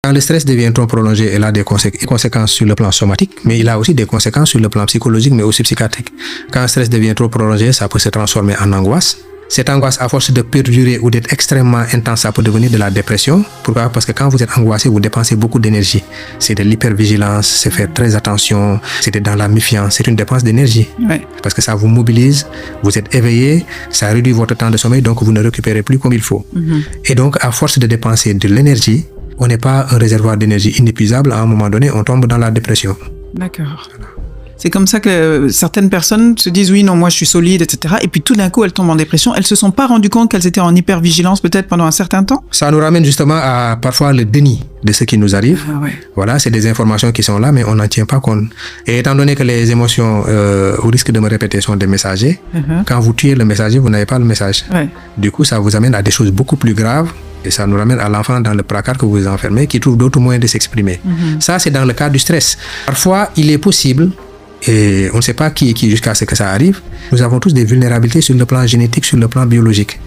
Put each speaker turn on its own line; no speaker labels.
Quand le stress devient trop prolongé, il a des conséquences sur le plan somatique, mais il a aussi des conséquences sur le plan psychologique, mais aussi psychiatrique. Quand le stress devient trop prolongé, ça peut se transformer en angoisse. Cette angoisse, à force de perdurer ou d'être extrêmement intense, ça peut devenir de la dépression. Pourquoi? Parce que quand vous êtes angoissé, vous dépensez beaucoup d'énergie. C'est de l'hypervigilance, c'est faire très attention, c'est dans la méfiance, c'est une dépense d'énergie.
Ouais.
Parce que ça vous mobilise, vous êtes éveillé, ça réduit votre temps de sommeil, donc vous ne récupérez plus comme il faut. Et donc, à force de dépenser de l'énergie, on n'est pas un réservoir d'énergie inépuisable. À un moment donné, on tombe dans la dépression.
D'accord. C'est comme ça que certaines personnes se disent « Oui, non, moi je suis solide, etc. » Et puis tout d'un coup, elles tombent en dépression. Elles ne se sont pas rendues compte qu'elles étaient en hypervigilance peut-être pendant un certain temps.
Ça nous ramène justement à parfois le déni de ce qui nous arrive.
Ah ouais.
Voilà, c'est des informations qui sont là, mais on n'en tient pas compte. Et étant donné que les émotions, au risque de me répéter, sont des messagers, quand vous tuez le messager, vous n'avez pas le message.
Ouais.
Du coup, ça vous amène à des choses beaucoup plus graves. Et ça nous ramène à l'enfant dans le placard que vous enfermez, qui trouve d'autres moyens de s'exprimer. Ça, c'est dans le cas du stress. Parfois, il est possible, et on ne sait pas qui jusqu'à ce que ça arrive, nous avons tous des vulnérabilités sur le plan génétique, sur le plan biologique.